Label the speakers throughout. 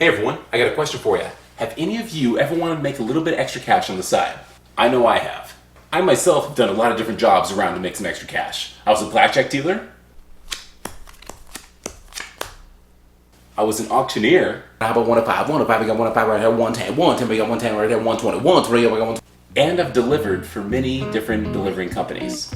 Speaker 1: Hey everyone, I got a question for you. Have any of you ever wanted to make a little bit extra cash on the side? I know I have. I myself have done a lot of different jobs around to make some extra cash. I was a blackjack dealer. I was an auctioneer. How about 105? 105, we got 105 right here, 110, 110, we got 110 right there, 120, 120, we got 120. And I've delivered for many different delivering companies.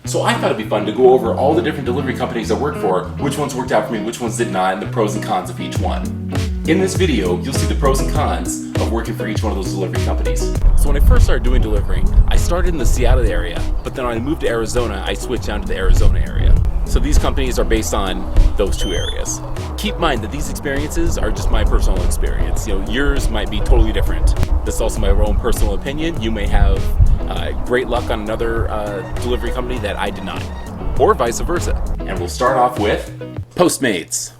Speaker 1: So I thought it'd be fun to go over all the different delivery companies I work for, which ones worked out for me, which ones did not, and the pros and cons of each one. In this video, you'll see the pros and cons of working for each one of those delivery companies. So when I first started doing delivering, I started in the Seattle area, but then when I moved to Arizona, I switched down to the Arizona area. So these companies are based on those two areas. Keep in mind that these experiences are just my personal experience. Yours might be totally different. This is also my own personal opinion. You may have great luck on another delivery company that I did not, or vice versa. And we'll start off with Postmates.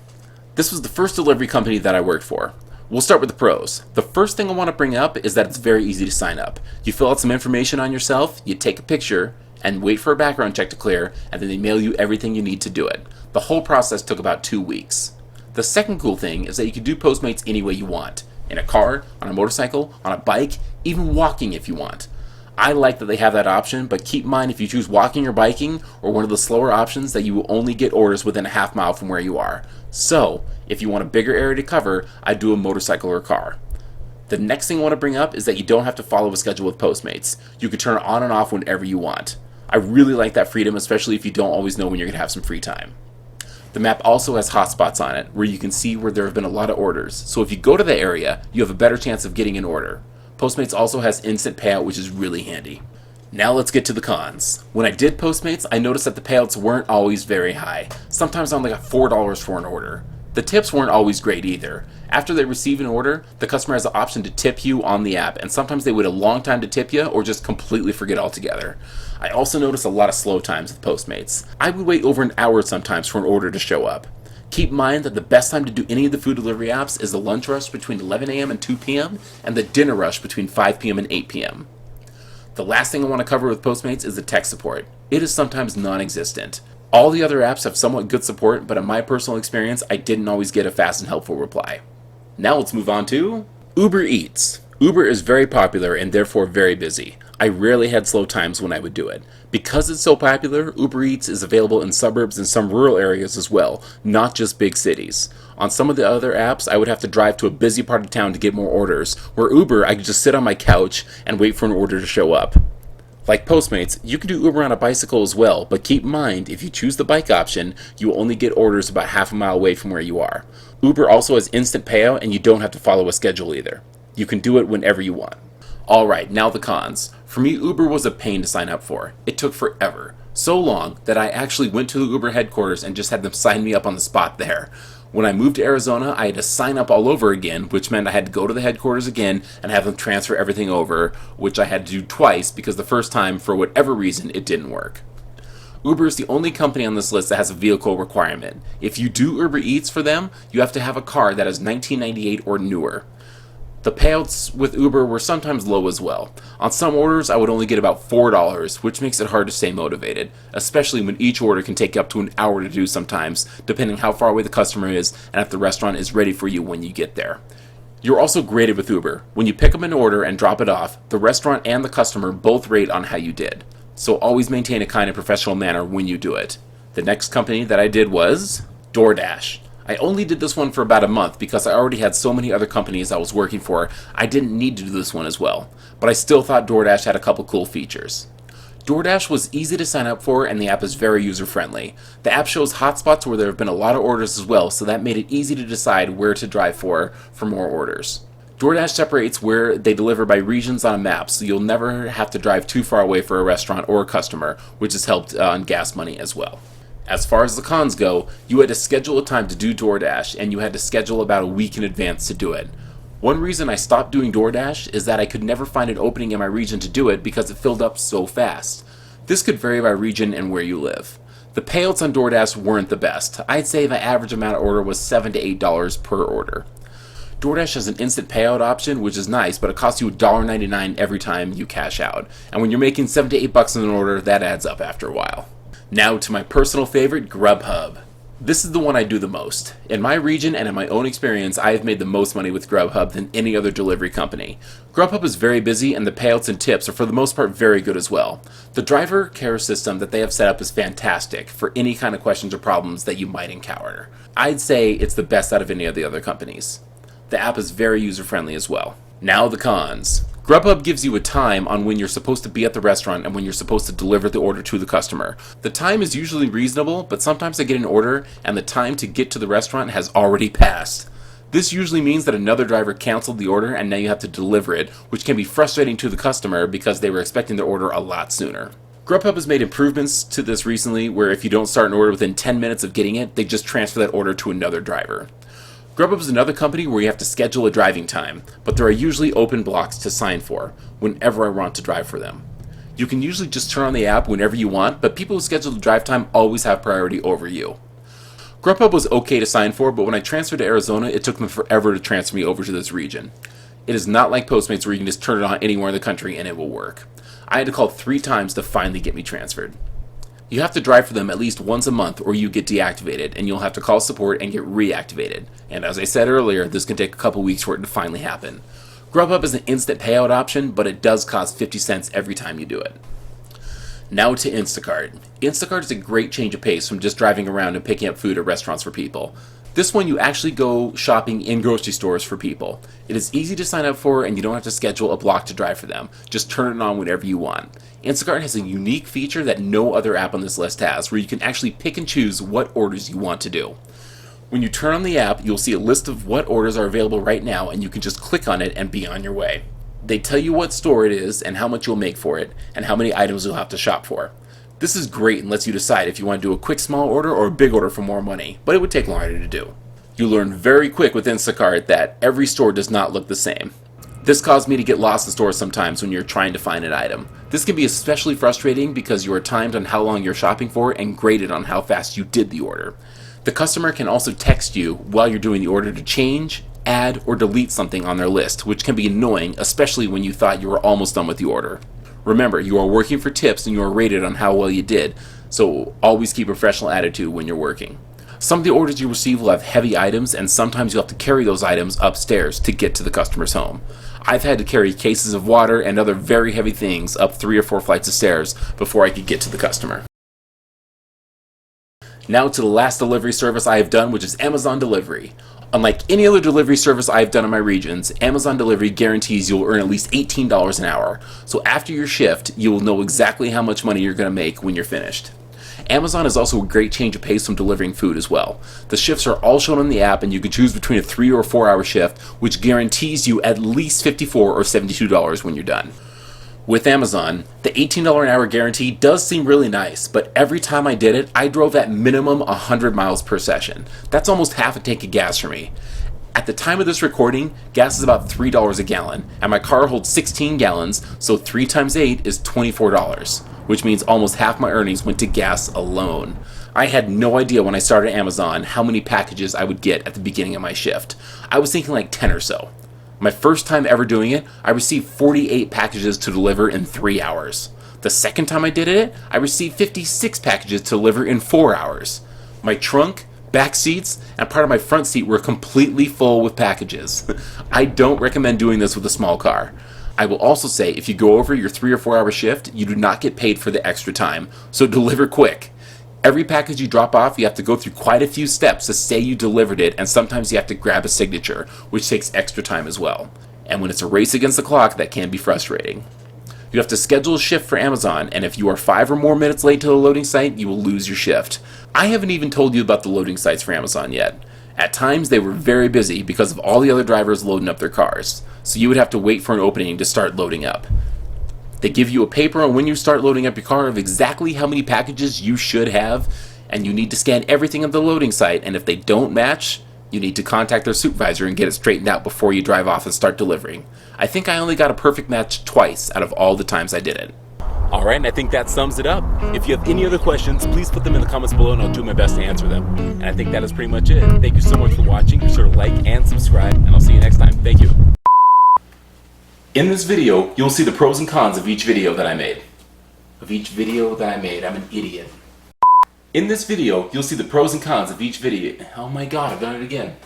Speaker 1: This was the first delivery company that I worked for. We'll start with the pros. The first thing I want to bring up is that it's very easy to sign up. You fill out some information on yourself, you take a picture, and wait for a background check to clear, and then they mail you everything you need to do it. The whole process took about 2 weeks. The second cool thing is that you can do Postmates any way you want. In a car, on a motorcycle, on a bike, even walking if you want. I like that they have that option, but keep in mind if you choose walking or biking, or one of the slower options, that you will only get orders within a half mile from where you are. So, if you want a bigger area to cover, I do a motorcycle or car. The next thing I want to bring up is that you don't have to follow a schedule with Postmates. You can turn it on and off whenever you want. I really like that freedom, especially if you don't always know when you're going to have some free time. The map also has hotspots on it, where you can see where there have been a lot of orders. So if you go to the area, you have a better chance of getting an order. Postmates also has instant payout, which is really handy. Now let's get to the cons. When I did Postmates, I noticed that the payouts weren't always very high. Sometimes I only got $4 for an order. The tips weren't always great either. After they receive an order, the customer has the option to tip you on the app, and sometimes they wait a long time to tip you or just completely forget altogether. I also noticed a lot of slow times with Postmates. I would wait over an hour sometimes for an order to show up. Keep in mind that the best time to do any of the food delivery apps is the lunch rush between 11 a.m. and 2 p.m. and the dinner rush between 5 p.m. and 8 p.m. The last thing I want to cover with Postmates is the tech support. It is sometimes non-existent. All the other apps have somewhat good support, but in my personal experience, I didn't always get a fast and helpful reply. Now let's move on to Uber Eats. Uber is very popular and therefore very busy. I rarely had slow times when I would do it. Because it's so popular, Uber Eats is available in suburbs and some rural areas as well, not just big cities. On some of the other apps, I would have to drive to a busy part of town to get more orders, where Uber, I could just sit on my couch and wait for an order to show up. Like Postmates, you can do Uber on a bicycle as well, but keep in mind, if you choose the bike option, you will only get orders about half a mile away from where you are. Uber also has instant payout, and you don't have to follow a schedule either. You can do it whenever you want. Alright, now the cons. For me, Uber was a pain to sign up for. It took forever. So long that I actually went to the Uber headquarters and just had them sign me up on the spot there. When I moved to Arizona, I had to sign up all over again, which meant I had to go to the headquarters again and have them transfer everything over, which I had to do twice because the first time, for whatever reason, it didn't work. Uber is the only company on this list that has a vehicle requirement. If you do Uber Eats for them, you have to have a car that is 1998 or newer. The payouts with Uber were sometimes low as well. On some orders, I would only get about $4, which makes it hard to stay motivated, especially when each order can take up to an hour to do sometimes, depending how far away the customer is and if the restaurant is ready for you when you get there. You're also graded with Uber. When you pick up an order and drop it off, the restaurant and the customer both rate on how you did. So always maintain a kind of professional manner when you do it. The next company that I did was DoorDash. I only did this one for about a month because I already had so many other companies I was working for, I didn't need to do this one as well. But I still thought DoorDash had a couple cool features. DoorDash was easy to sign up for and the app is very user-friendly. The app shows hotspots where there have been a lot of orders as well, so that made it easy to decide where to drive for more orders. DoorDash separates where they deliver by regions on a map, so you'll never have to drive too far away for a restaurant or a customer, which has helped on gas money as well. As far as the cons go, you had to schedule a time to do DoorDash, and you had to schedule about a week in advance to do it. One reason I stopped doing DoorDash is that I could never find an opening in my region to do it because it filled up so fast. This could vary by region and where you live. The payouts on DoorDash weren't the best. I'd say the average amount of order was $7 to $8 per order. DoorDash has an instant payout option, which is nice, but it costs you $1.99 every time you cash out. And when you're making $7 to $8 in an order, that adds up after a while. Now to my personal favorite, Grubhub. This is the one I do the most. In my region and in my own experience, I have made the most money with Grubhub than any other delivery company. Grubhub is very busy and the payouts and tips are for the most part very good as well. The driver care system that they have set up is fantastic for any kind of questions or problems that you might encounter. I'd say it's the best out of any of the other companies. The app is very user-friendly as well. Now the cons. Grubhub gives you a time on when you're supposed to be at the restaurant and when you're supposed to deliver the order to the customer. The time is usually reasonable, but sometimes I get an order and the time to get to the restaurant has already passed. This usually means that another driver canceled the order and now you have to deliver it, which can be frustrating to the customer because they were expecting their order a lot sooner. Grubhub has made improvements to this recently where if you don't start an order within 10 minutes of getting it, they just transfer that order to another driver. Grubhub is another company where you have to schedule a driving time, but there are usually open blocks to sign for whenever I want to drive for them. You can usually just turn on the app whenever you want, but people who schedule the drive time always have priority over you. Grubhub was okay to sign for, but when I transferred to Arizona, it took them forever to transfer me over to this region. It is not like Postmates where you can just turn it on anywhere in the country and it will work. I had to call 3 times to finally get me transferred. You have to drive for them at least once a month or you get deactivated and you'll have to call support and get reactivated. And as I said earlier, this can take a couple weeks for it to finally happen. Grubhub is an instant payout option, but it does cost 50 cents every time you do it. Now to Instacart. Instacart is a great change of pace from just driving around and picking up food at restaurants for people. This one you actually go shopping in grocery stores for people. It is easy to sign up for and you don't have to schedule a block to drive for them. Just turn it on whenever you want. Instacart has a unique feature that no other app on this list has, where you can actually pick and choose what orders you want to do. When you turn on the app, you'll see a list of what orders are available right now and you can just click on it and be on your way. They tell you what store it is and how much you'll make for it and how many items you'll have to shop for. This is great and lets you decide if you want to do a quick small order or a big order for more money, but it would take longer to do. You learn very quick with Instacart that every store does not look the same. This caused me to get lost in stores sometimes when you're trying to find an item. This can be especially frustrating because you are timed on how long you're shopping for and graded on how fast you did the order. The customer can also text you while you're doing the order to change, add, or delete something on their list, which can be annoying, especially when you thought you were almost done with the order. Remember, you are working for tips and you are rated on how well you did, so always keep a professional attitude when you're working. Some of the orders you receive will have heavy items, and sometimes you'll have to carry those items upstairs to get to the customer's home. I've had to carry cases of water and other very heavy things up 3 or 4 flights of stairs before I could get to the customer. Now to the last delivery service I have done, which is Amazon Delivery. Unlike any other delivery service I have done in my regions, Amazon Delivery guarantees you will earn at least $18 an hour. So after your shift, you will know exactly how much money you're going to make when you're finished. Amazon is also a great change of pace from delivering food as well. The shifts are all shown on the app and you can choose between a 3 or 4 hour shift, which guarantees you at least $54 or $72 when you're done. With Amazon, the $18 an hour guarantee does seem really nice, but every time I did it, I drove at minimum 100 miles per session. That's almost half a tank of gas for me. At the time of this recording, gas is about $3 a gallon, and my car holds 16 gallons, so 3 times 8 is $24, which means almost half my earnings went to gas alone. I had no idea when I started Amazon how many packages I would get at the beginning of my shift. I was thinking like 10 or so. My first time ever doing it, I received 48 packages to deliver in 3 hours. The second time I did it, I received 56 packages to deliver in 4 hours. My trunk, back seats, and part of my front seat were completely full with packages. I don't recommend doing this with a small car. I will also say if you go over your 3 or 4 hour shift, you do not get paid for the extra time, so deliver quick. Every package you drop off, you have to go through quite a few steps to say you delivered it, and sometimes you have to grab a signature, which takes extra time as well. And when it's a race against the clock, that can be frustrating. You have to schedule a shift for Amazon, and if you are 5 or more minutes late to the loading site, you will lose your shift. I haven't even told you about the loading sites for Amazon yet. At times, they were very busy because of all the other drivers loading up their cars, so you would have to wait for an opening to start loading up. They give you a paper on when you start loading up your car of exactly how many packages you should have, and you need to scan everything at the loading site, and if they don't match, you need to contact their supervisor and get it straightened out before you drive off and start delivering. I think I only got a perfect match twice out of all the times I did it. Alright, and I think that sums it up. If you have any other questions, please put them in the comments below and I'll do my best to answer them. And I think that is pretty much it. Thank you so much for watching. Be sure to like and subscribe, and I'll see you next time. Thank you. In this video, you'll see the pros and cons of each video that I made. I'm an idiot. In this video, you'll see the pros and cons of each video. Oh my god, I've done it again.